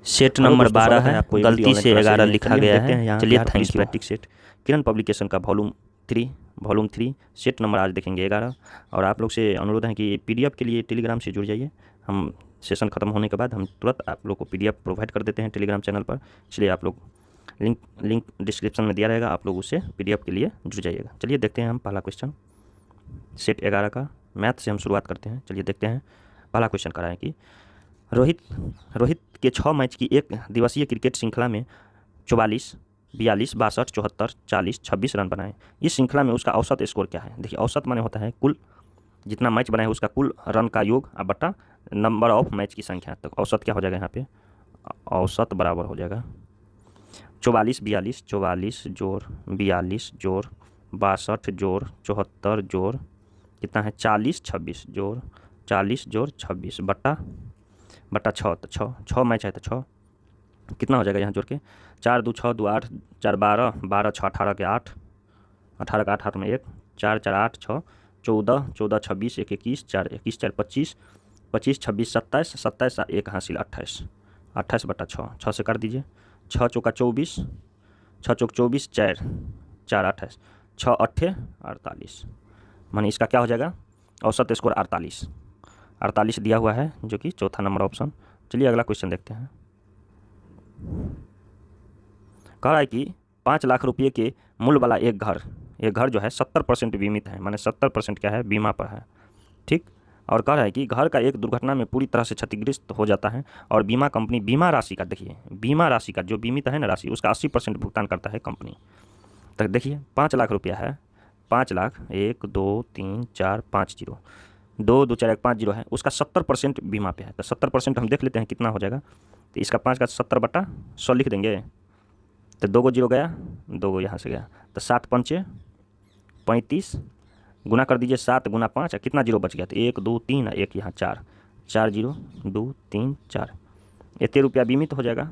Set number 12 है, आपको गलती से 11 लिखा गया है। चलिए thank you. Systematic set Kiran publication का वॉल्यूम 3 सेट नंबर आज देखेंगे 11। और आप लोग से अनुरोध है कि पीडीएफ के लिए टेलीग्राम से जुड़ जाइए। हम सेशन ख़त्म होने के बाद हम तुरंत आप लोग को पीडीएफ प्रोवाइड कर देते हैं टेलीग्राम चैनल पर, इसलिए आप लोग लिंक डिस्क्रिप्शन में दिया रहेगा, आप लोग उससे पीडीएफ के लिए जुड़ जाइएगा। चलिए देखते हैं हम पहला क्वेश्चन सेट 11 का मैथ से हम शुरुआत करते हैं। चलिए देखते हैं पहला क्वेश्चन करा है कि रोहित के 6 मैच की एक दिवसीय क्रिकेट श्रृंखला में 44, 42, 62, 74, 40, 26 रन बनाए। इस श्रृंखला में उसका औसत स्कोर क्या है? देखिए औसत माने होता है कुल जितना मैच बनाए उसका कुल रन का योग बटा नंबर ऑफ मैच की संख्या। तो औसत क्या हो जाएगा यहाँ पे? औसत बराबर हो जाएगा 44, 42, 44 जोड़ 42 जोड़ 62 जोड़ 74 जोड़ कितना है 40, 26 जोड़ 40 जोड़ 26 बटा 6। तो 6 मैच है तो 6 कितना हो जाएगा यहाँ जोड़ के 4 2 6 2 8 4 12 12 6 18 के 8 18 का 8 में 1 4 4 8 6 14 14 26 1 21 4 21 4 25 25 26 27 27 1 हासिल 28 28 बटा 6 से कर दीजिए 6 चौका 24 6 चौक 24 4 4 28 6 8 48 माने इसका क्या हो जाएगा औसत स्कोर 48 दिया हुआ है जो कि चौथा नंबर ऑप्शन। चलिए अगला क्वेश्चन देखते हैं। कह रहा है कि 5 लाख रुपये के मूल्य वाला एक घर जो है 70% बीमित है, माने 70% क्या है बीमा पर है, ठीक। और कह रहा है कि घर का एक दुर्घटना में पूरी तरह से क्षतिग्रस्त हो जाता है और बीमा कंपनी बीमा राशि का, देखिए बीमा राशि का जो बीमित है ना राशि उसका 80% भुगतान करता है कंपनी। तो देखिए 5 लाख रुपया है, 5 लाख 1 2 3 4 5 जीरो 2 2 4 1 5 जीरो है, उसका 70% बीमा पे है। तो 70% हम देख लेते हैं कितना हो जाएगा। तो इसका 5 का 70 बटा 100 लिख देंगे। तो 2 जीरो गया, 2 यहाँ से गया, तो 7 पंचे 35 गुना कर दीजिए 7 गुना 5 कितना जीरो बच गया? तो 1 2 3 1 यहाँ 4 जीरो 2 3 4 इतने रुपया बीमित हो जाएगा।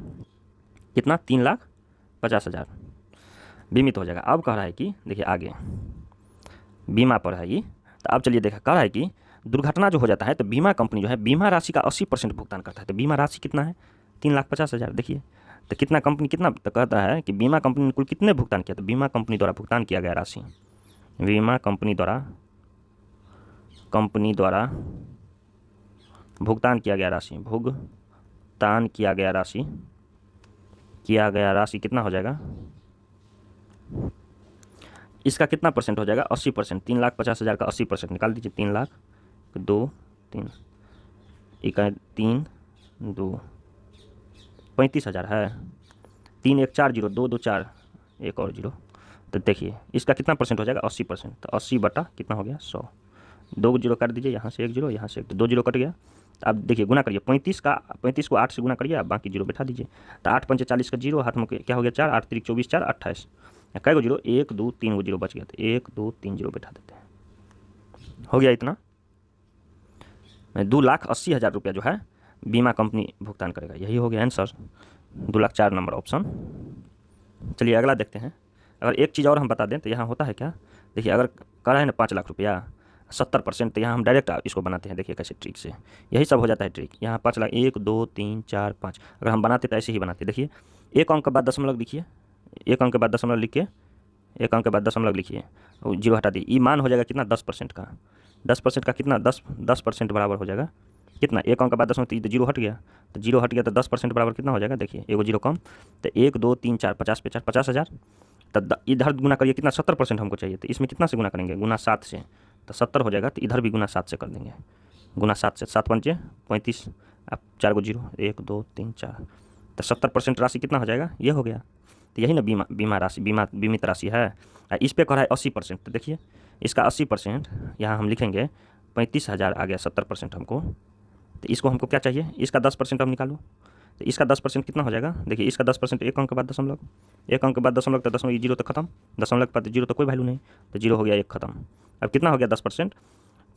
कितना? 3,50,000 बीमित हो जाएगा। अब कह रहा है कि देखिए आगे बीमा पर है ये। तो अब चलिए देखा, कह रहा है कि दुर्घटना जो हो जाता है तो बीमा कंपनी जो है बीमा राशि का 80% भुगतान करता है। तो बीमा राशि कितना है? 3,50,000। देखिए तो कितना कंपनी कितना तो कहता है कि बीमा कंपनी ने कुल कितने भुगतान किया? तो बीमा कंपनी द्वारा भुगतान किया गया राशि, बीमा कंपनी द्वारा भुगतान किया गया राशि कितना हो जाएगा? इसका कितना परसेंट हो जाएगा? 80%। 3,50,000 का 80% निकाल दीजिए। 3 लाख 2 3 3 2 35,000 है। 3 1 4 जीरो 2 2 4 1 और जीरो। तो देखिए इसका कितना परसेंट हो जाएगा? 80%। तो 80 बटा कितना हो गया? 100। 2 जीरो काट दीजिए, यहाँ से 1 जीरो, यहाँ से 1, तो 2 जीरो कट गया। अब देखिए गुना करिए 35 को 8 से गुना करिए, आप बाकी जीरो बैठा दीजिए। तो 8 पंचे 40 का जीरो, हाथ में क्या हो गया 4, 8 3 24 4 28 कै गो जीरो? 1 2 3 गो जीरो बच गया। तो 1 2 3 जीरो बैठा देते हैं। हो गया इतना 2,80,000 रुपया जो है बीमा कंपनी भुगतान करेगा। यही हो गया आंसर 2,04,000 नंबर ऑप्शन। चलिए अगला देखते हैं। अगर एक चीज़ और हम बता दें तो यहाँ होता है क्या, देखिए अगर कह रहा है ना 5 लाख रुपया 70%, तो यहाँ हम डायरेक्ट इसको बनाते हैं। देखिए कैसे ट्रिक से यही सब हो जाता है ट्रिक। यहाँ 5 लाख 1 2 3 4 5 अगर हम बनाते तो ऐसे ही बनाते। देखिए एक अंक के बाद दशमलव लिखिए, एक अंक के बाद दशमलव लिख के एक अंक के बाद दशमलव लिखिए, जीरो हटा दिए। ये मान हो जाएगा कितना? 10% का। 10% का कितना? 10% बराबर हो जाएगा कितना? एक अंक के बाद दशमलव, तो जीरो हट गया, तो जीरो हट गया तो 10% बराबर कितना हो जाएगा? देखिए एगो जीरो कम, तो 1 2 3 4 50 पे 4 50,000। तो इधर गुना करिए कितना? 70% हमको चाहिए, तो इसमें कितना से गुना करेंगे? गुना 7 से, तो 70 हो जाएगा। तो इधर भी गुना 7 से कर देंगे, गुना 7 से। 7 पंचे 35, अब 4 गो जीरो 1 2 3 4, तो 70% राशि कितना हो जाएगा? ये हो गया। तो यही ना बीमा राशि बीमित राशि है। इस पे कह रहा है 80%। तो देखिए इसका 80% यहाँ हम लिखेंगे 35,000 आ गया। 70% हमको, तो इसको हमको क्या चाहिए? इसका 10% हम निकालो। तो इसका 10% कितना हो जाएगा? देखिए इसका 10% एक अंक के बाद दशमलव, एक अंक के बाद दशमलव, तो दशमलव जीरो तो खत्म, दशमलव के बाद जीरो तो कोई वैल्यू नहीं, तो जीरो हो गया, एक खत्म। अब कितना हो गया 10%?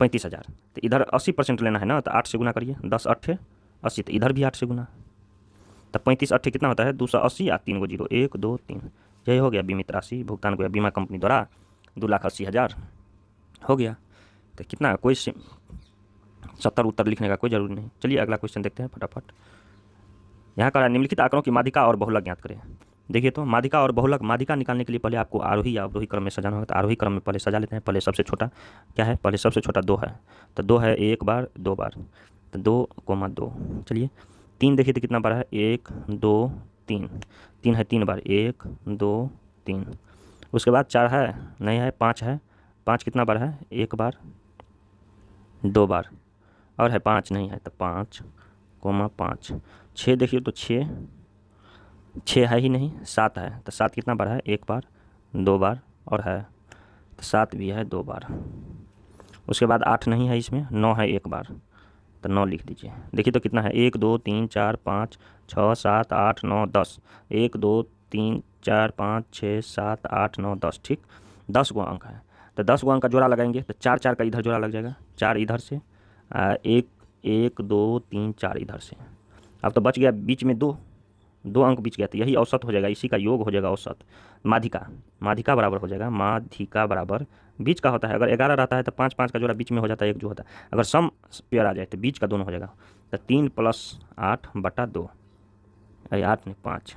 35,000। तो इधर 80% लेना है ना, तो 8 से गुना करिए, 10 8 80, तो इधर भी 8 से गुना। तो 35 8 कितना होता है? 280 या 3 गो जीरो 1 2 3। यही हो गया बीमित राशि भुगतान को बीमा कंपनी द्वारा 2,80,000 हो गया। तो कितना? कोई 70 उत्तर लिखने का कोई ज़रूरी नहीं। चलिए अगला क्वेश्चन देखते हैं फटाफट। यहाँ कहा निम्नलिखित आंकड़ों की माध्यिका और बहुलक ज्ञात करें। देखिए तो माध्यिका और बहुलक, माध्यिका निकालने के लिए पहले आपको आरोही या अवरोही क्रम में सजाना होगा। तो आरोही क्रम में पहले सजा लेते हैं। पहले सबसे छोटा क्या है, पहले सबसे छोटा 2 है, तो 2 है 1 बार 2 बार, तो 2,2। चलिए 3 देखिए तो कितना बार है, 1 2 3, 3 है 3 बार, 1 2 3। उसके बाद 4 है नहीं है, 5 है, 5 कितना बार है, 1 बार 2 बार, और है 5 नहीं है, तो 5,5। 6 देखिए तो 6 है ही नहीं, 7 है, तो 7 कितना बार है, 1 बार 2 बार, और है तो 7 भी है 2 बार। उसके बाद 8 नहीं है इसमें, 9 है 1 बार, तो 9 लिख दीजिए। देखिए तो कितना है, 1 2 3 4 5 6 7 8 9 10, 1 2 3 4 5 6 7 8 9 10, ठीक 10 गो अंक है। तो 10 गो अंक का जोड़ा लगाएंगे तो 4 4 का इधर जोड़ा लग जाएगा, 4 इधर से, 1 2 3 4 इधर से। अब तो बच गया बीच में 2 अंक बीच गया, तो यही औसत हो जाएगा, इसी का योग हो जाएगा औसत। माध्यिका बराबर हो जाएगा, माध्यिका बराबर बीच का होता है। अगर 11 रहता है तो 5 5 का जोड़ा बीच में हो जाता है, एक जो होता है। अगर सम पेयर आ जाए तो बीच का दोनों हो जाएगा। तो 3 + 8 बटा 2, 8 नहीं 5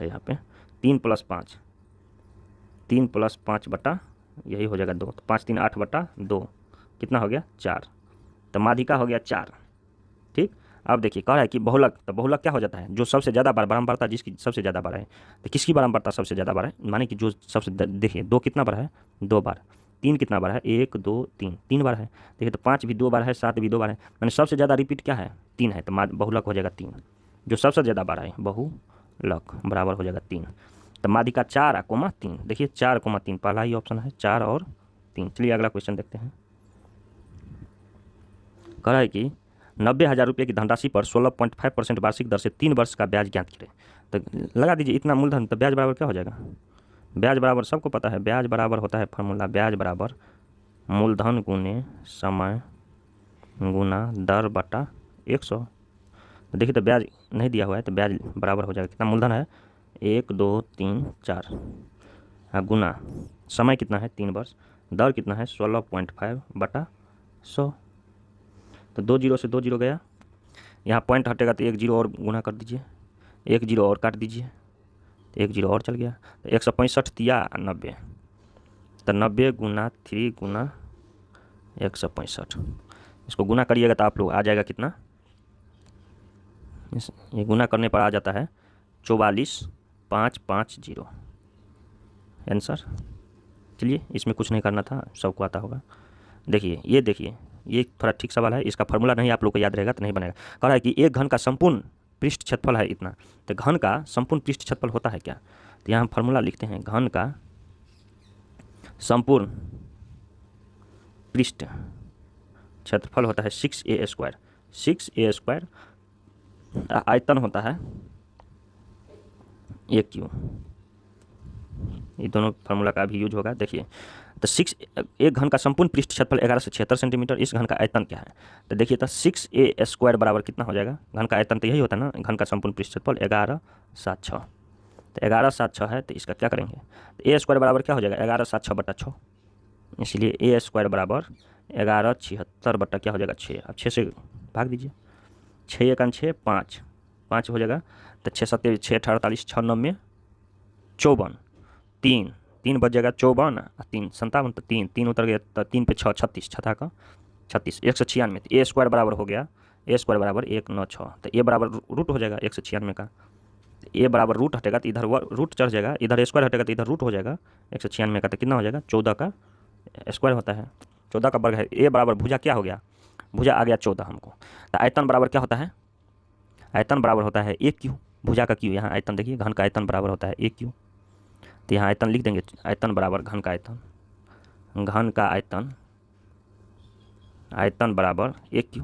है यहाँ पे, 3 + 5, 3 + 5 बटा यही हो जाएगा 2, तो 5 3 8 बटा 2 कितना हो गया, 4। तो माध्यिका हो गया 4, ठीक। अब देखिए कह रहा है कि बहुलक, तो बहुलक क्या हो जाता है, जो सबसे ज़्यादा बार बारंबारता जिसकी सबसे ज़्यादा बार है। तो किसकी बारंबारता सबसे ज़्यादा बार है, माने कि जो सबसे देखिए 2 कितना बार है, 2 बार, 3 कितना बार है, 1 2 3, 3 बार है। देखिए तो 5 भी 2 बार है, 7 भी 2 बार है, मैंने सबसे ज़्यादा रिपीट क्या है, 3 है, तो बहुलक हो जाएगा 3। जो सबसे ज़्यादा बार है बहुलक बराबर हो जाएगा 3। तो माध्यिका 4,3, देखिए 4,3 पहला ही ऑप्शन है, 4 और 3। चलिए अगला क्वेश्चन देखते हैं। कह रहा है कि 90,000 रुपये की धनराशि पर 16.5% वार्षिक दर से 3 वर्ष का ब्याज ज्ञात करें। तो लगा दीजिए इतना मूलधन, तो ब्याज बराबर क्या हो जाएगा, ब्याज बराबर सबको पता है, ब्याज बराबर होता है फार्मूला, ब्याज बराबर मूलधन गुने समय गुना दर बटा 100। तो देखिए तो ब्याज नहीं दिया हुआ है, तो ब्याज बराबर हो जाएगा कितना, मूलधन है 1 2 3 4, गुना समय कितना है 3 वर्ष, दर कितना है 16.5 बटा 100। तो 2 जीरो से 2 जीरो गया, यहाँ पॉइंट हटेगा तो 1 जीरो और गुना कर दीजिए, 1 जीरो और काट दीजिए, तो 1 जीरो और चल गया। तो 165 दिया 90, तो 90 गुना 3 गुना 165, इसको गुना करिएगा तो आप लोग आ जाएगा कितना, ये गुना करने पर आ जाता है 44,550 आंसर। चलिए इसमें कुछ नहीं करना था, सबको आता होगा। देखिए ये थोड़ा ठीक सवाल है, इसका फार्मूला नहीं आप लोग को याद रहेगा तो नहीं बनेगा। कह रहा है कि एक घन का संपूर्ण पृष्ठ क्षेत्रफल है इतना, तो घन का संपूर्ण पृष्ठ क्षेत्रफल होता है क्या, तो यहाँ हम फार्मूला लिखते हैं, घन का संपूर्ण पृष्ठ क्षेत्रफल होता है 6a²। 6a², आयतन होता है AQ। ये दोनों फार्मूला का भी यूज होगा। देखिए तो एक घन का संपूर्ण पृष्ठ क्षेत्रफल 11 से 76 सेंटीमीटर, इस घन का आयतन क्या है, तो देखिए तो 6a² बराबर कितना हो जाएगा, घन का आयतन तो यही होता है ना, घन का संपूर्ण पृष्ठ क्षेत्रफल 11/7/6, तो 11/7/6 है, तो इसका क्या करेंगे, तो a² बराबर क्या हो जाएगा 11/7/6 बटा 6, इसलिए a² बराबर 1176 बटा क्या हो जाएगा 6। अब 6 से भाग दीजिए, 6 1 6 5 5 हो जाएगा, तो 6 7 6 48 6 9 54, 3 बच जाएगा 54 और 3 57, तो 3 उतर गया, तो 3 पे 6 36, 6 का 36, 196। तो a² बराबर हो गया, a² बराबर 196, तो a बराबर रूट हो जाएगा 196 का, a बराबर रूट हटेगा तो इधर रूट चढ़ जाएगा, इधर a² हटेगा तो इधर रूट हो जाएगा 196 का, तो कितना हो जाएगा 14 का स्क्वायर होता है, 14 का वर्ग है। a बराबर भुजा क्या हो गया, भुजा आ गया 14 हमको। तो आयतन बराबर क्या होता है, आयतन बराबर होता है AQ, भुजा का Q, यहाँ आयतन देखिए घन का आयतन बराबर होता है AQ, तो यहाँ आयतन लिख देंगे, आयतन बराबर घन का आयतन, घन का आयतन, आयतन बराबर AQ।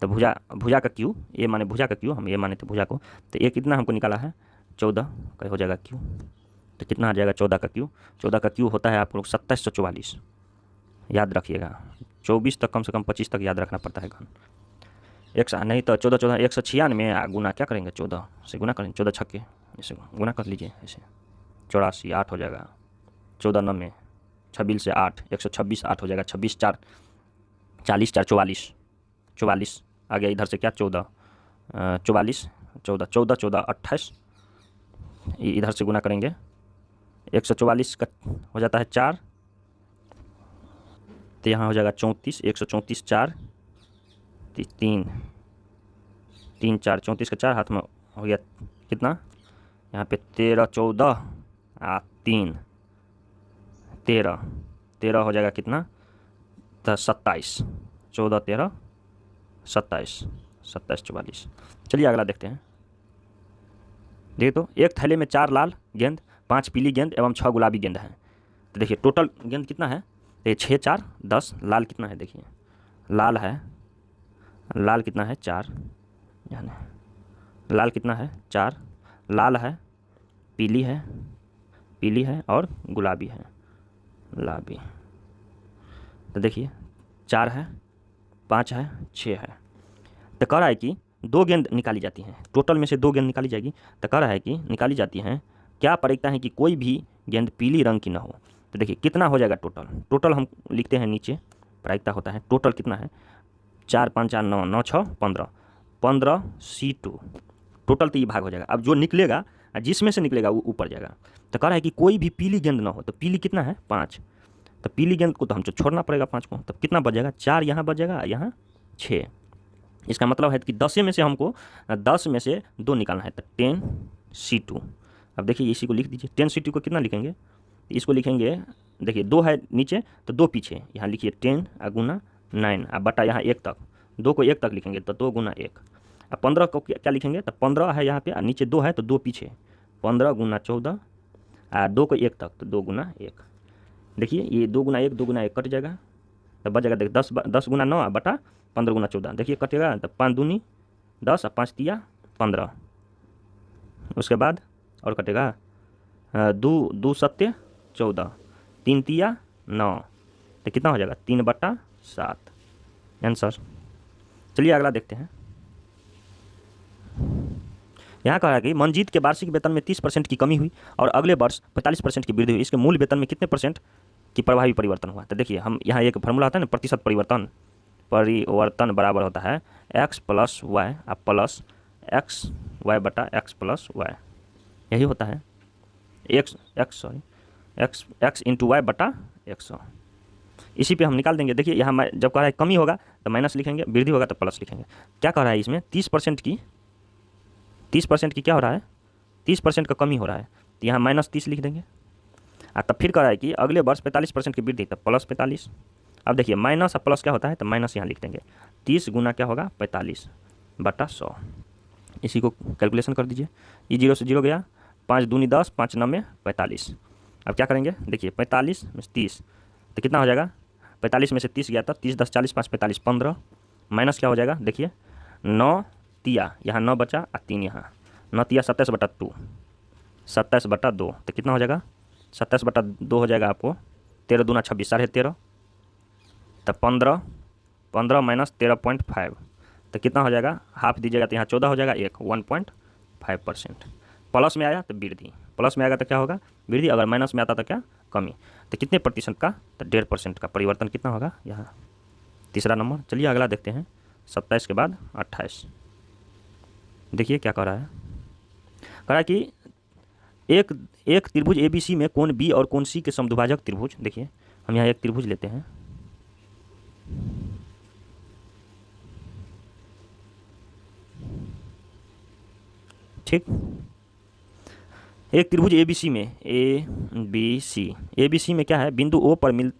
तो भुजा का Q, ये माने भुजा का Q, हम ये माने थे भुजा को, तो ये कितना हमको निकाला है 14 का हो जाएगा Q, तो कितना आ जाएगा 14 का Q, 14 का Q होता है आप लोग 2744, याद रखिएगा, 24 तक कम से कम 25 तक याद रखना पड़ता है घन, एक नहीं तो 14 14 196 गुना क्या करेंगे 14 से गुना करेंगे, 14 छक्के इसे गुना कर लीजिए, ऐसे 84 8 हो जाएगा, 14 9 26 से 8 126 8 हो जाएगा, 26 4 40 4 44 44 आ गया, इधर से क्या 14 44 14, 14 14 28, इधर से गुना करेंगे 144 का हो जाता है 4, तो यहाँ हो जाएगा 34, 134 4 3 3 4 34 का 4 हाथ में हो गया कितना, यहाँ पे 13 14 3 13 13 हो जाएगा कितना, तो 27, 14 13 27 27 44। चलिए अगला देखते हैं। देखिए तो एक थैले में 4 लाल गेंद, 5 पीली गेंद एवं 6 गुलाबी गेंद हैं। तो देखिए टोटल गेंद कितना है, तो 6 4 10, लाल कितना है, देखिए लाल है, लाल कितना है 4, यानी लाल कितना है 4, लाल है, पीली है और गुलाबी है, गुलाबी। तो देखिए 4 है, 5 है, 6 है। तो कह रहा है कि 2 गेंद निकाली जाती हैं, टोटल में से 2 गेंद निकाली जाएगी। तो कह रहा है कि निकाली जाती हैं, क्या प्रायिकता है कि कोई भी गेंद पीली रंग की ना हो। तो देखिए कितना हो जाएगा टोटल, टोटल हम लिखते हैं नीचे, प्रायिकता होता है टोटल कितना है, 4 5 4 9 9 6 15 15 C2, टोटल तो ये भाग हो जाएगा। अब जो निकलेगा, जिसमें से निकलेगा वो ऊपर जाएगा। तो कह रहा है कि कोई भी पीली गेंद ना हो, तो पीली कितना है 5, तो पीली गेंद को तो हमको छोड़ना पड़ेगा 5 को, तब कितना बच जाएगा, 4 यहाँ बच जाएगा, यहाँ 6। इसका मतलब है कि 10 में से हमको 10 में से 2 निकालना है, तो 10 C2। अब देखिए इसी को लिख दीजिए, 10 C2 को कितना लिखेंगे, इसको लिखेंगे, देखिए 2 है नीचे तो 2 पीछे, यहाँ लिखिए 10 गुना 9 बटा यहाँ 1 तक, 2 को 1 तक लिखेंगे तो 2 गुना 1। अब 15 को क्या लिखेंगे, तो 15 है यहाँ पे, नीचे 2 है तो 2 पीछे, 15 गुना 14, 2 को 1 तक तो 2 गुना 1। देखिए ये 2 गुना 1 2 गुना 1 कट जाएगा, तो बच जाएगा देखिए 10 गुना 9 बटा 15 गुना 14, देखिए कटेगा, तो 5 दूनी 10 और 5 तिया 15, उसके बाद और कटेगा 2 सत्य 14, 3 तिया 9, तो कितना हो जाएगा 3/7 आंसर। चलिए अगला देखते हैं। यहाँ कहा है कि मंजीत के वार्षिक वेतन में 30% की कमी हुई और अगले वर्ष 45% की वृद्धि हुई, इसके मूल वेतन में कितने % की प्रभावी परिवर्तन हुआ। तो देखिए हम यहाँ एक फार्मूला आता है ना, प्रतिशत परिवर्तन बराबर होता है x plus Y plus X Y बटा एक्स प्लस वाई, यही होता है एक्स इंटू वाई बटा 100। इसी पे हम निकाल देंगे। देखिए यहाँ जब कह रहा है कमी होगा तो माइनस लिखेंगे, वृद्धि होगा तो प्लस लिखेंगे। क्या कह रहा है इसमें 30% की क्या हो रहा है, 30% का कमी हो रहा है, तो यहाँ -30 लिख देंगे। तब फिर कह रहा है कि अगले वर्ष 45% की वृद्धि, तब प्लस 45। अब देखिए माइनस और प्लस क्या होता है, तो माइनस यहाँ लिख देंगे, 30 गुना क्या होगा 45 बटा 100। इसी को कैलकुलेशन कर दीजिए, ये 0 से 0 गया, 5 दूनी 10, 5 9 45। अब क्या करेंगे, देखिए 45 में 30 तो कितना हो जाएगा, 45 में से 30 गया था, 30 10 40 5 45 15, माइनस क्या हो जाएगा, देखिए 9 तिया, यहाँ 9 बचा और 3 यहाँ, 9 तिया 27 बटा 2, 27 बटा 2, तो कितना हो जाएगा 27 बटा 2 हो जाएगा आपको 13 दूना 26 13.5, तो 15 माइनस 13.5, तो कितना हो जाएगा, हाफ दीजिएगा तो यहाँ 14 हो जाएगा, 1.5%। प्लस में आया तो वृद्धि, प्लस में आएगा तो क्या होगा वृद्धि, अगर माइनस में आता तो क्या कमी। तो कितने प्रतिशत का, तो 1.5% का परिवर्तन कितना होगा यहाँ, तीसरा नंबर। चलिए अगला देखते हैं, 27 के बाद 28। देखिए क्या कह रहा है, कह रहा है कि एक त्रिभुज ABC में कोण B और कोण C के समद्विभाजक त्रिभुज, देखिए हम यहाँ एक त्रिभुज लेते हैं, ठीक, एक त्रिभुज ABC में ABC में क्या है, बिंदु O पर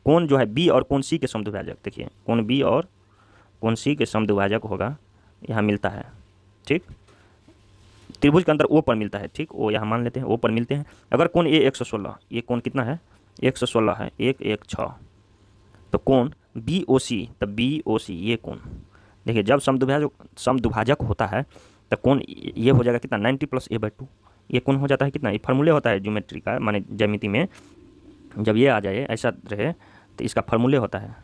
कोण जो है B और कोण C के समद्विभाजक, देखिए कोण B और कोण C के समद्विभाजक होगा, यहाँ मिलता है, ठीक, त्रिभुज के अंदर O पर मिलता है, ठीक, O यहाँ मान लेते हैं O पर मिलते हैं। अगर कोण A 116, ये कोण कितना है 116 है, 1 1 6, तो कोण BOC, तो BOC ये कोण, देखिए जब समद्विभाजक होता है तो कोण ये हो जाएगा कितना 90 + a/2, ये कोण हो जाता है कितना, ये फार्मूले होता है ज्योमेट्री का, माने ज्यामिति में जब ये आ जाए ऐसा रहे तो इसका फार्मूले होता है,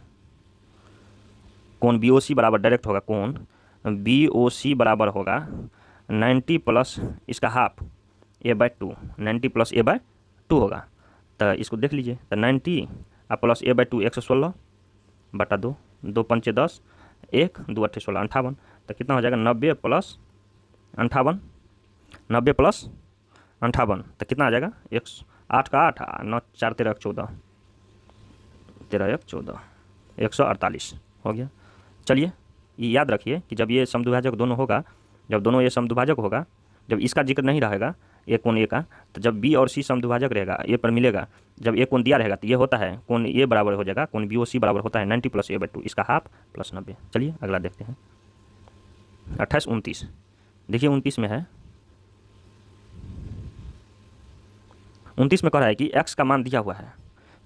कोण BOC बराबर डायरेक्ट होगा, कोण BOC बराबर होगा 90 प्लस इसका हाफ a/2, 90 + a/2 होगा। तो इसको देख लीजिए, तो 90 प्लस a/2 116 बटा 2, 2 पंचे 10, 1 2 8 16 58, तो कितना हो जाएगा 90 + 58, 90 प्लस 58 तो कितना आ जाएगा? 8 का 8, 9 4 13 14, 13 14, 148 हो गया। चलिए ये याद रखिए कि जब ये समद्विभाजक दोनों होगा, जब दोनों ये समद्विभाजक होगा, जब इसका जिक्र नहीं रहेगा ए कोण ए का, तो जब बी और सी समद्विभाजक रहेगा ए पर मिलेगा, जब ए कोण दिया रहेगा तो ये होता है कोण ए बराबर हो जाएगा, कोण बी ओ सी बराबर होता है 90 प्लस a/2, इसका हाफ प्लस 90। चलिए अगला देखते हैं 28 29। देखिए 29 में है, 29 में कह रहा है कि x का मान दिया हुआ है,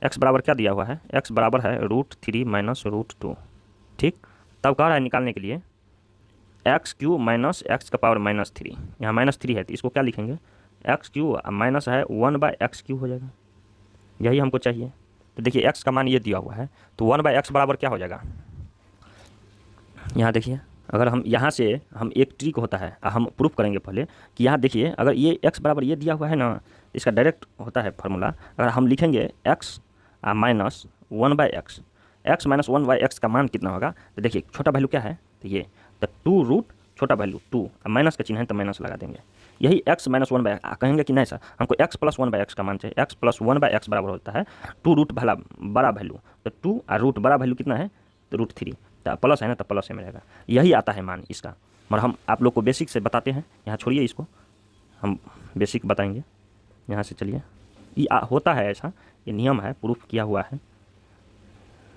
x बराबर क्या दिया हुआ है? x बराबर है √3 माइनस √2। ठीक, तब कह रहा है निकालने के लिए x³ माइनस x का पावर -3, यहाँ -3 है तो इसको क्या लिखेंगे? x³ माइनस है 1/x³ हो जाएगा, यही हमको चाहिए। तो देखिए x का मान ये दिया हुआ है, तो 1/x बराबर क्या हो जाएगा? यहाँ देखिए, अगर हम यहाँ से हम एक ट्रिक होता है, हम प्रूफ करेंगे पहले कि यहाँ देखिए अगर ये x बराबर ये दिया हुआ है ना, इसका डायरेक्ट होता है फार्मूला। अगर हम लिखेंगे x minus 1/x, x minus 1/x का मान कितना होगा? तो देखिए छोटा वैल्यू क्या है? तो ये तो 2 छोटा वैल्यू 2, माइनस का चिन्ह है तो माइनस लगा देंगे। यही x माइनस 1/x कहेंगे कि नहीं सर हमको x प्लस 1/x का मान चाहिए। x प्लस 1/x बराबर होता है 2 भला बड़ा वैल्यू, तो 2 और रूट बड़ा वैल्यू कितना है? तो √3, तो प्लस है ना, तो प्लस में रहेगा, यही आता है मान इसका। और हम आप लोग को बेसिक से बताते हैं, यहाँ छोड़िए इसको, हम बेसिक बताएंगे यहाँ से। चलिए ये होता है ऐसा, ये नियम है, प्रूफ किया हुआ है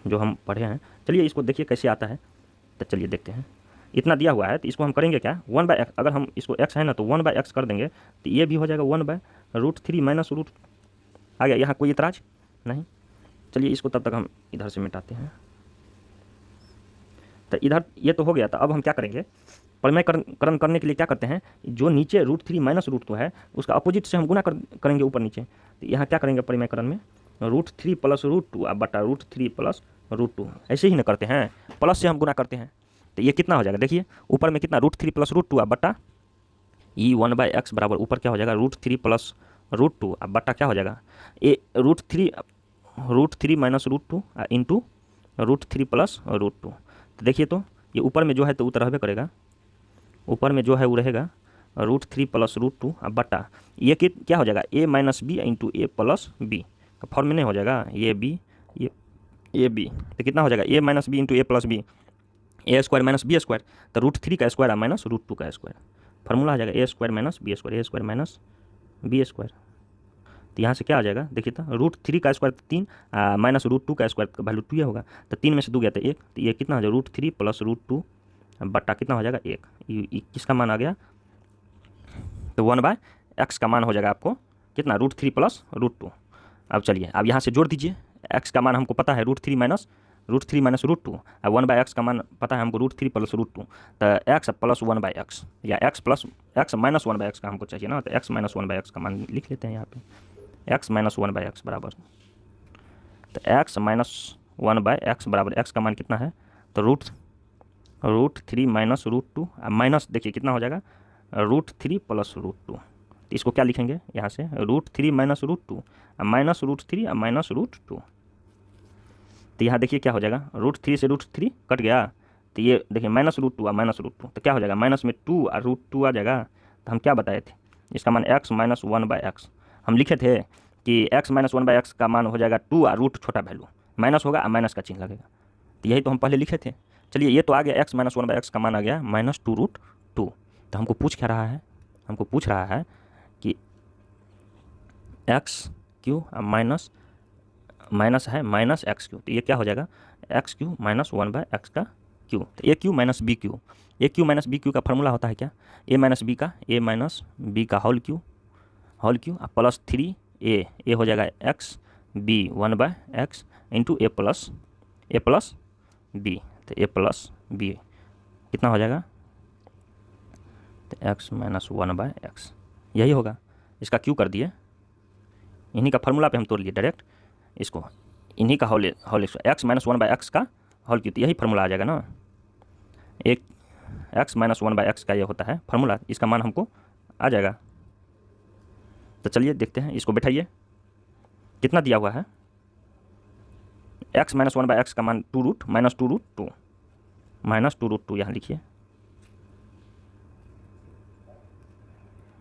जो हम पढ़े हैं। चलिए इसको देखिए कैसे आता है, तो चलिए देखते हैं। इतना दिया हुआ है तो इसको हम करेंगे क्या? 1/x, अगर हम इसको x है ना तो 1/x कर देंगे तो ये भी हो जाएगा 1/√3 माइनस रूट। आ गया, यहाँ कोई इतराज नहीं। चलिए इसको तब तक हम इधर से मिटाते हैं। तो इधर ये तो हो गया, तो अब हम क्या करेंगे? परिमेयकरण करने के लिए क्या करते हैं? जो नीचे √3 माइनस √2 है उसका अपोजिट से हम गुना करेंगे ऊपर नीचे। तो यहाँ क्या करेंगे परिमेयकरण में? √3 प्लस √2 अब बटा √3 प्लस √2, ऐसे ही ना करते हैं, प्लस से हम गुना करते हैं। तो ये कितना हो जाएगा? देखिए ऊपर में कितना? √3 प्लस √2 अब बटा ये 1/x बराबर ऊपर क्या हो जाएगा? √3 प्लस √2 अब बटा क्या हो जाएगा? ये √3 माइनस √2 इंटू √3 प्लस √2। तो देखिए तो ये ऊपर में जो है तो वो रहबे करेगा, ऊपर में जो है वो रहेगा √3 प्लस √2 अब बटा ये क्या हो जाएगा? a minus B into A plus B का फॉर्म में नहीं हो जाएगा? ये बी ये बी, तो कितना हो जाएगा? a minus B into A plus B, a² minus b², तो √3 का स्क्वायर माइनस √2 का स्क्वायर, फार्मूला आ जाएगा a² minus b², a² minus b²। तो यहाँ से क्या आ जाएगा? देखिए तो √3 का स्क्वायर 3 माइनस √2 का स्क्वायर का वैल्यू 2 ये होगा, तो 3 में से 2 गया तो 1, तो ये कितना हो जाएगा? √3 प्लस √2 बट्टा कितना हो जाएगा? 1। ये किसका मान आ गया? तो 1/x का मान हो जाएगा आपको कितना? √3 प्लस √2। अब चलिए अब यहाँ से जोड़ दीजिए, x का मान हमको पता है √3 माइनस √2, अब 1/x का मान पता है हमको √3 प्लस √2, तो x प्लस 1/x या x माइनस 1/x का हमको चाहिए ना, तो x माइनस 1/x का मान लिख लेते हैं यहाँ पे, x माइनस 1/x बराबर, तो x माइनस 1/x बराबर x का मान कितना है? तो √3 माइनस √2 माइनस देखिए कितना हो जाएगा? √3 प्लस √2। तो इसको क्या लिखेंगे यहाँ से? √3 माइनस √2 माइनस √3 माइनस √2। तो यहाँ देखिए क्या हो जाएगा? √3 से √3 कट गया, तो ये देखिए माइनस √2 माइनस √2, तो क्या हो जाएगा? माइनस में 2 और √2 आ जाएगा। तो हम क्या बताए थे? इसका मान x माइनस 1/x हम लिखे थे कि x माइनस 1/x का मान हो जाएगा 2 और रूट छोटा वैल्यू माइनस होगा, माइनस का चिन्ह लगेगा, तो यही तो हम पहले लिखे थे। चलिए ये तो आ गया, x माइनस 1/x का मान आ गया -2√2। तो हमको पूछ क्या रहा है? हमको पूछ रहा है कि x³ माइनस है माइनस x³, तो ये क्या हो जाएगा? x³ माइनस 1/x का क्यू, तो a³ minus b³ a³ minus b³ का फार्मूला होता है क्या? a माइनस b का होल क्यू प्लस 3a हो जाएगा x b 1/x into a plus b, तो a प्लस b कितना हो जाएगा? तो x माइनस 1/x यही होगा, इसका क्यू कर दिए, इन्हीं का फार्मूला पे हम तोड़ लिए डायरेक्ट इसको, इन्हीं का होल x माइनस 1/x का होल क्यू, तो यही फार्मूला आ जाएगा ना, एक x माइनस 1/x का ये होता है फार्मूला, इसका मान हमको आ जाएगा। तो चलिए देखते हैं, इसको बैठाइए, कितना दिया हुआ है? x माइनस 1/x का मान 2 माइनस 2√2 यहाँ लिखिए,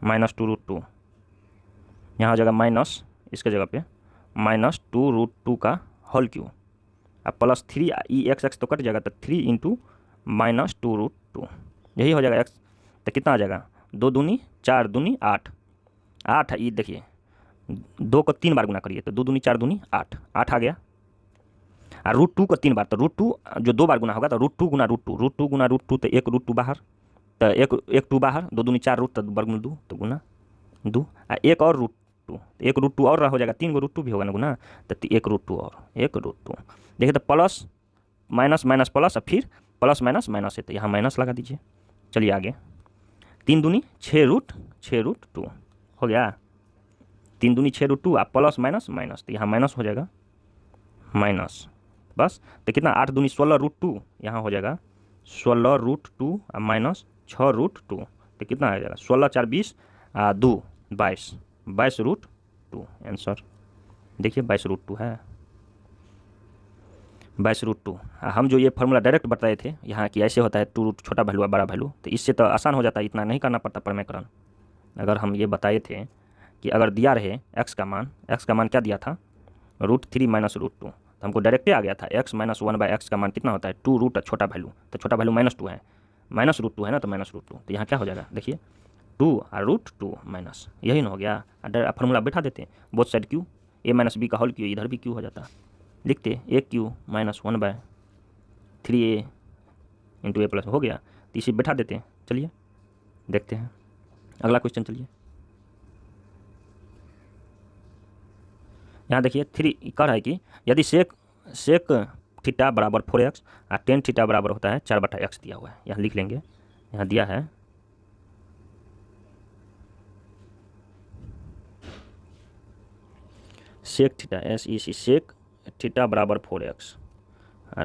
-2√2, यहाँ हो जाएगा माइनस, इसके जगह पे -2√2 का होल क्यूब, अब +3 ई एक्स तो कट जाएगा, तो 3 × -2√2, यही हो जाएगा x। तो कितना आ जाएगा, 2 दूनी 4 दूनी 8, 8 है, ये देखिए 2 को 3 बार गुना करिए तो 2 दूनी 4 दूनी 8, 8 आ गया। और √2 को 3 बार, तो √2 जो 2 बार गुना होगा तो √2 गुना √2 तो एक √2 बाहर, तो एक 2 बाहर, 2 दूनी 4 रूट, तो वर्गमूल 2 तो गुना 2, एक और √2, एक √2 और हो जाएगा, 3 गो √2 भी होगा ना गुना, तो एक √2 और एक √2। देखिए तो प्लस माइनस माइनस प्लस, और फिर प्लस माइनस माइनस है, तो यहाँ माइनस लगा दीजिए। चलिए आगे, 3 दूनी 6√2 हो गया, 3 दूनी 6√2, आप प्लस माइनस माइनस, तो यहाँ माइनस हो जाएगा माइनस, बस। तो कितना, 8 दूनी 16√2, यहाँ हो जाएगा 16√2 और माइनस 6√2, तो कितना आ जाएगा 16 4 20 2 22, 22√2 आंसर। देखिए 22√2 है, 22√2। हम जो ये फार्मूला डायरेक्ट बताए थे यहाँ कि ऐसे होता है 2 छोटा वैल्यू बड़ा वैल्यू, तो इससे तो आसान हो जाता है, इतना नहीं करना पड़ता प्रमेयकरण। अगर हम ये बताए थे कि अगर दिया रहे x का मान क्या दिया था, √3 -√2, तो हमको डायरेक्टे आ गया था x - 1/x का मान कितना होता है 2 रूट छोटा वैल्यू, तो छोटा वैल्यू -2 है, -√2 है ना, तो -√2, तो यहाँ क्या हो जाएगा, देखिए 2 और √2 माइनस, यही ना हो गया। फार्मूला बैठा देते हैं, both side Q, a - b का होल क्यू, इधर भी क्यू हो जाता, लिखते a क्यू -1/3a × a+ हो गया, तो इसे बैठा देते हैं। चलिए देखते हैं अगला क्वेश्चन। चलिए यहाँ देखिए 3 कह रहा है कि यदि सेक थीटा बराबर 4x और टेन थीटा बराबर होता है 4/x दिया हुआ है, यहाँ लिख लेंगे, यहाँ दिया है sec theta SEC sec theta बराबर 4x और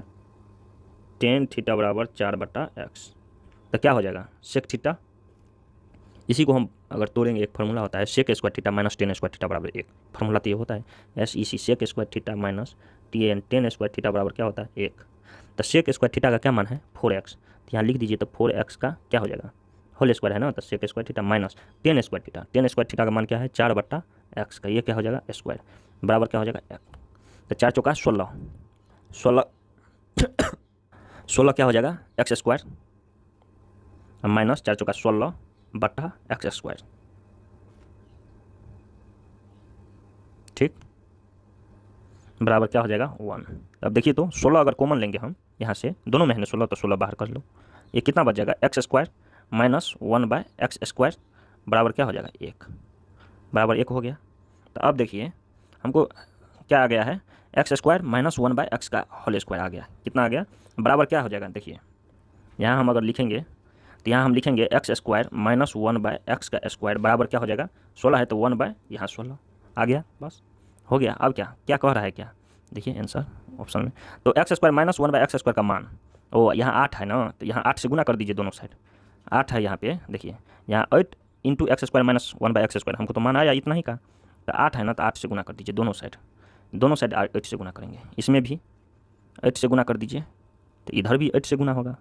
टेन थीटा बराबर 4/x, तो क्या हो जाएगा सेक थीटा, इसी को हम अगर तोड़ेंगे एक फार्मूला होता है sec square theta minus tan square theta बराबर 1, फार्मूला तो ये होता है SEC sec square theta minus tan square theta बराबर क्या होता है 1। तो सेक स्क्वायर थीटा का क्या मान है 4x, तो यहाँ लिख दीजिए, तो 4x का क्या हो जाएगा होल स्क्वायर है ना, तो sec square theta minus tan square theta का मान क्या है 4/x का, ये क्या हो जाएगा स्क्वायर बराबर क्या हो जाएगा 1। तो 4 चौका 16 क्या हो जाएगा x² माइनस 4 चौका 16/x², ठीक, बराबर क्या हो जाएगा 1। अब देखिए तो 16 अगर कॉमन लेंगे हम यहाँ से, दोनों में है 16, तो 16 बाहर कर लो, ये कितना बच जाएगा x² माइनस 1/x² बराबर क्या हो जाएगा 1, बराबर 1 हो गया। तो अब देखिए हमको क्या आ गया है x² माइनस 1/x का होल स्क्वायर आ गया, कितना आ गया बराबर क्या हो जाएगा, देखिए यहाँ हम अगर लिखेंगे तो यहाँ हम लिखेंगे x² माइनस 1/x का स्क्वायर बराबर क्या हो जाएगा 16 है, तो 1/ यहाँ 16 आ गया, बस हो गया। अब क्या कह रहा है, क्या देखिए आंसर ऑप्शन में, तो x² माइनस 1/x² का मान ओ यहाँ 8 है ना, तो यहाँ 8 से गुना कर दीजिए दोनों साइड, 8 है यहाँ पे, देखिए यहाँ 8 × x² माइनस 1/x², हमको तो मान आया इतना ही का, तो 8 है ना, तो 8 से गुना कर दीजिए दोनों साइड 8 से गुना करेंगे, इसमें भी 8 से गुना कर दीजिए, तो इधर भी 8 से गुना होगा,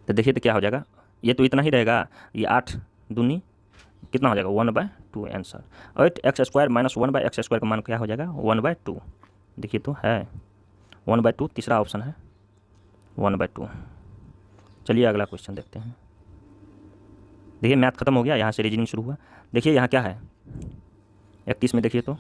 तो देखिए तो क्या हो जाएगा, ये तो इतना ही रहेगा, ये 8 दूनी कितना हो जाएगा 1/2 आंसर। 8x² माइनस 1/x² का मान क्या हो जाएगा 1/2, देखिए तो है 1/2, तीसरा ऑप्शन है 1/2। चलिए अगला क्वेश्चन देखते हैं। देखिए मैथ खत्म हो गया, यहाँ से रीजनिंग शुरू हुआ। देखिए यहाँ क्या है 31 में, देखिए तो कह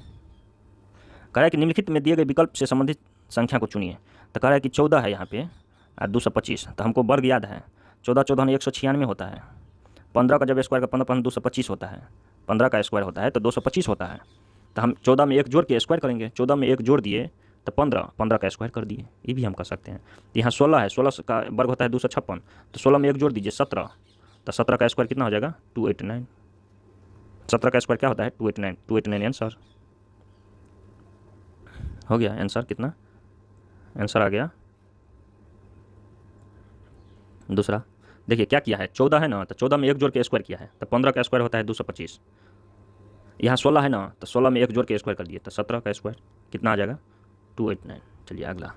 रहा है कि निम्नलिखित में दिए गए विकल्प से संबंधित संख्या को चुनिए, तो कह रहा है कि 14 है यहाँ पे और 225, तो हमको वर्ग याद है 14 14 196 होता है, 15 का जब स्क्वायर का 15 225 होता है, 15 का स्क्वायर होता है तो 225 होता है, तो हम 14 में 1 जोड़ के स्क्वायर करेंगे, 14 में 1 जोड़ दिए तो 15 का स्क्वायर कर दिए, ये भी हम कर सकते हैं। तो यहाँ 16 है, 16 का वर्ग होता है 256, तो 16 में 1 जोड़ दीजिए 17, तो 17 का स्क्वायर कितना हो जाएगा 289, 17 का स्क्वायर क्या होता है 289 आंसर हो गया। आंसर कितना, आंसर आ गया दूसरा। देखिए क्या किया है 14 है ना, तो 14 में 1 जोड़ के स्क्वायर किया है, तो 15 का स्क्वायर होता है 225, यहाँ 16 है ना, तो 16 में 1 जोड़ के स्क्वायर कर दिए, तो 17 का स्क्वायर कितना आ जाएगा 289। चलिए अगला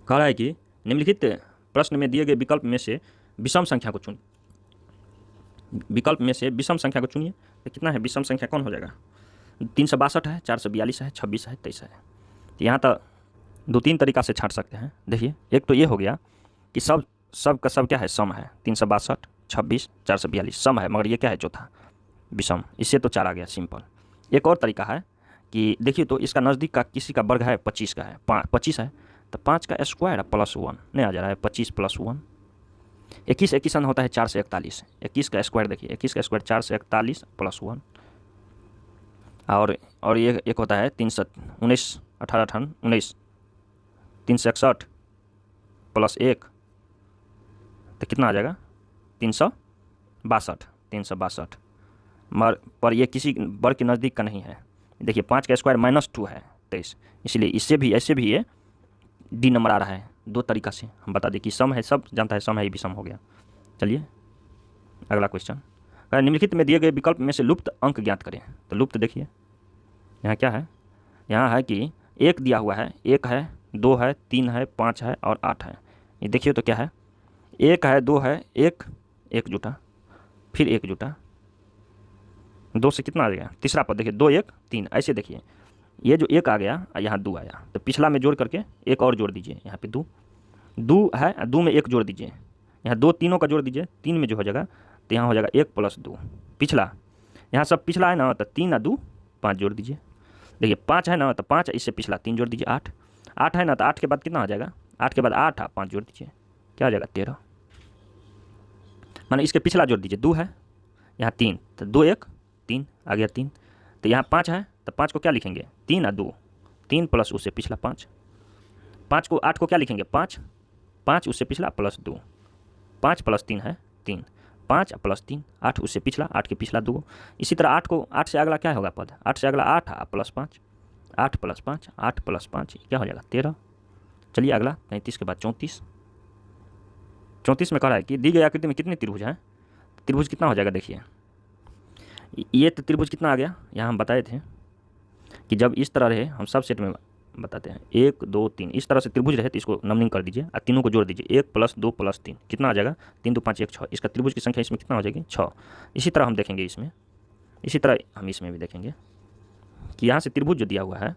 कह रहा है कि निम्नलिखित प्रश्न में दिए गए विकल्प में से विषम संख्या को चुन विकल्प में से विषम संख्या को चुनिए। तो कितना है विषम संख्या, कौन हो जाएगा? 362 है, 442 है, 26 है, 23 है। तो यहाँ तो 2-3 तरीका से छाट सकते हैं। देखिए, एक तो ये हो गया कि सब का सब क्या है, सम है। 362, 26, 442 सम है, मगर ये क्या है, चौथा विषम। इससे तो 4 आ गया सिंपल। एक और तरीका है कि देखिए तो इसका नज़दीक का किसी का वर्ग है 25 का है, 25 है, तो 5 का स्क्वायर प्लस 1 नहीं आ जा रहा है, 25 + 1। 21 होता है 4 से 41, 21 का स्क्वायर देखिए, 21 का स्क्वायर 4 से 41 + 1। और ये एक होता है 319, 18 18 19, 361 + 1, तो कितना आ जाएगा, 362। मगर पर ये किसी वर्ग के नज़दीक का नहीं है। देखिए 5 का स्क्वायर -2 है 23, इसलिए इससे भी ऐसे भी ये डी नंबर आ रहा है। 2 तरीका से हम बता दें कि सम है, सब जानता है सम है, ये भी सम हो गया। चलिए अगला क्वेश्चन, निम्नलिखित में दिए गए विकल्प में से लुप्त अंक ज्ञात करें। तो लुप्त देखिए यहाँ क्या है, यहाँ है कि 1 दिया हुआ है, 1 है, 2 है, 3 है, 5 है और 8 है। ये देखिए तो क्या है, 1 है, 2 है, 1 जुटा, फिर 1 जुटा, 2 से कितना आ गया, तीसरा पद देखिए, 2 1 3, ऐसे देखिए ये जो 1 आ गया यहाँ 2 आया, तो पिछला में जोड़ करके 1 और जोड़ दीजिए, यहाँ पे 2 है, 2 में 1 जोड़ दीजिए, यहाँ 2 तीनों का जोड़ दीजिए, 3 में जो हो जाएगा तो यहाँ हो जाएगा 1 + 2 पिछला, यहाँ सब पिछला है ना, तो 3 और 2 5 जोड़ दीजिए। देखिए 5 है ना, तो 5 इससे पिछला 3 जोड़ दीजिए, 8 है ना, तो 8 के बाद कितना आ जाएगा, 8 के बाद 8 और 5 जोड़ दीजिए, क्या आ जाएगा 13। माने इसके पिछला जोड़ दीजिए, 2 है, यहाँ 3, तो 2 1 3 आ गया 3, तो यहाँ 5 है, तो 5 को क्या लिखेंगे, 3 और 2, 3 + उससे पिछला 5, 8 को क्या लिखेंगे, 5 उससे पिछला +2, 5 + 3 है 3, 5 + 3 8 उससे पिछला, 8 के पिछला 2। इसी तरह 8 से अगला क्या होगा पद, 8 से अगला 8 + 5, 8 + 5 8 + 5 क्या हो जाएगा 13। चलिए अगला 33 के बाद 34 में कह रहा है कि दी गई आकृति में कितने त्रिभुज हैं। त्रिभुज कितना हो जाएगा, देखिए ये तो त्रिभुज कितना आ गया, यहाँ हम बताए थे कि जब इस तरह रहे, हम सब सेट में बताते हैं 1 2 3 इस तरह से त्रिभुज रहे तो इसको नंबरिंग कर दीजिए और तीनों को जोड़ दीजिए, 1 + 2 + 3 कितना आ जाएगा, 3 2 5 1 6, इसका त्रिभुज की संख्या इसमें कितना हो जाएगी 6। इसी तरह हम देखेंगे इसमें, इसी तरह हम इसमें भी देखेंगे कि यहाँ से त्रिभुज जो दिया हुआ है,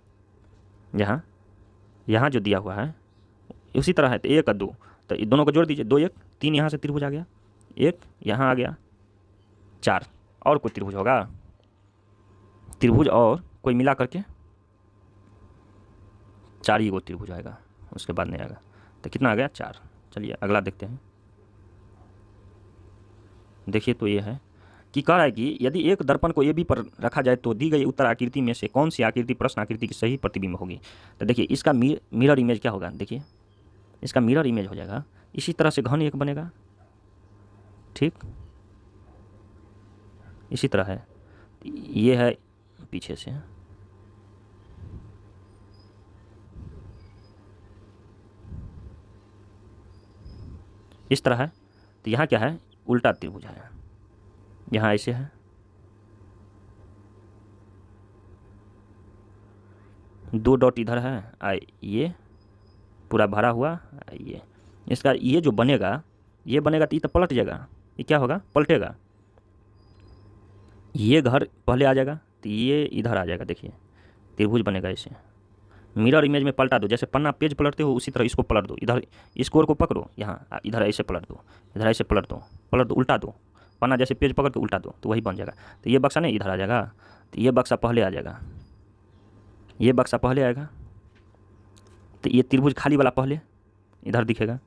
यहाँ जो दिया हुआ है उसी तरह है, तो 1 और 2, तो ये दोनों को जोड़ दीजिए, 2 1 3 यहाँ से त्रिभुज आ गया, 1 यहाँ आ गया, 4 और कोई त्रिभुज होगा, त्रिभुज और कोई मिला करके 4 ही गो त्रिभुज आएगा, उसके बाद नहीं आएगा, तो कितना आ गया 4। चलिए अगला देखते हैं। देखिए तो ये है कि कह रहा है कि यदि एक दर्पण को AB पर रखा जाए तो दी गई उत्तर आकृति में से कौन सी आकृति प्रश्न आकृति की सही प्रतिबिंब होगी। तो देखिए इसका मिरर इमेज क्या होगा, देखिए इसका मिरर इमेज हो जाएगा, इसी तरह से घन एक बनेगा, ठीक इसी तरह है, ये है पीछे से, इस तरह है, तो यहाँ क्या है उल्टा त्रिभुज है, यहाँ ऐसे है, 2 डॉट इधर है, ये पूरा भरा हुआ, ये इसका ये जो बनेगा, ये बनेगा तो ये तो पलट जाएगा, ये क्या होगा पलटेगा, ये घर पहले आ जाएगा तो ये इधर आ जाएगा, देखिए त्रिभुज बनेगा ऐसे। मिरर इमेज में पलटा दो, जैसे पन्ना पेज पलटते हो उसी तरह इसको पलट दो, इधर इस कोर को पकड़ो, यहाँ इधर ऐसे पलट दो, इधर ऐसे पलट दो, उल्टा दो, पन्ना जैसे पेज पकड़ के उल्टा दो तो वही बन जाएगा। तो ये बक्सा नहीं इधर आ जाएगा, तो ये बक्सा पहले आ जाएगा, ये बक्सा पहले आएगा, तो ये त्रिभुज खाली वाला पहले इधर दिखेगा,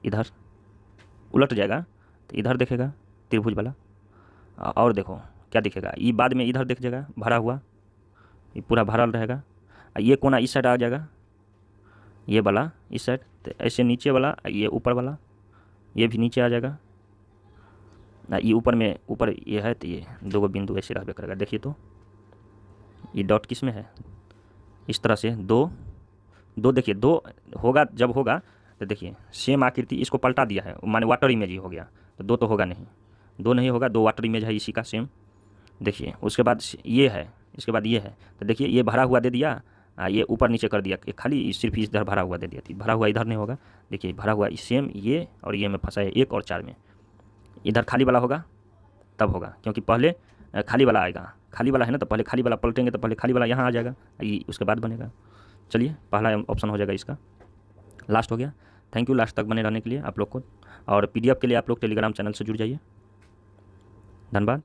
इधर उलट जाएगा तो इधर दिखेगा त्रिभुज वाला, और देखो क्या दिखेगा, ये बाद में इधर दिख जाएगा भरा हुआ, ये पूरा भरल रहेगा, ये कोना इस साइड आ जाएगा, ये वाला इस साइड, तो ऐसे नीचे वाला, ये ऊपर वाला, ये भी नीचे आ जाएगा, ये ऊपर में ऊपर ये है, तो ये 2 बिंदु ऐसे रहबे करेगा। देखिए तो ये डॉट किस में है, इस तरह से 2 देखिए 2 होगा, जब होगा तो देखिए सेम आकृति, इसको पलटा दिया है माने वाटर इमेज ही हो गया, तो 2 तो होगा नहीं, 2 नहीं होगा, 2 वाटर इमेज है इसी का सेम। देखिए उसके बाद ये है, इसके बाद ये है, तो देखिए ये भरा हुआ दे दिया, ये ऊपर नीचे कर दिया, खाली सिर्फ इधर भरा हुआ दे दिया थी, भरा हुआ इधर नहीं होगा, देखिए भरा हुआ सेम ये और ये में फंसा है 1 और 4 में, इधर खाली वाला होगा तब होगा, क्योंकि पहले खाली वाला आएगा, खाली वाला है ना, तो पहले खाली वाला पलटेंगे तो पहले खाली वाला यहाँ आ जाएगा, ये उसके बाद बनेगा। चलिए पहला ऑप्शन हो जाएगा इसका, लास्ट हो गया। थैंक यू लास्ट तक बने रहने के लिए आप लोग को, और PDF के लिए आप लोग टेलीग्राम चैनल से जुड़ जाइए। धन्यवाद।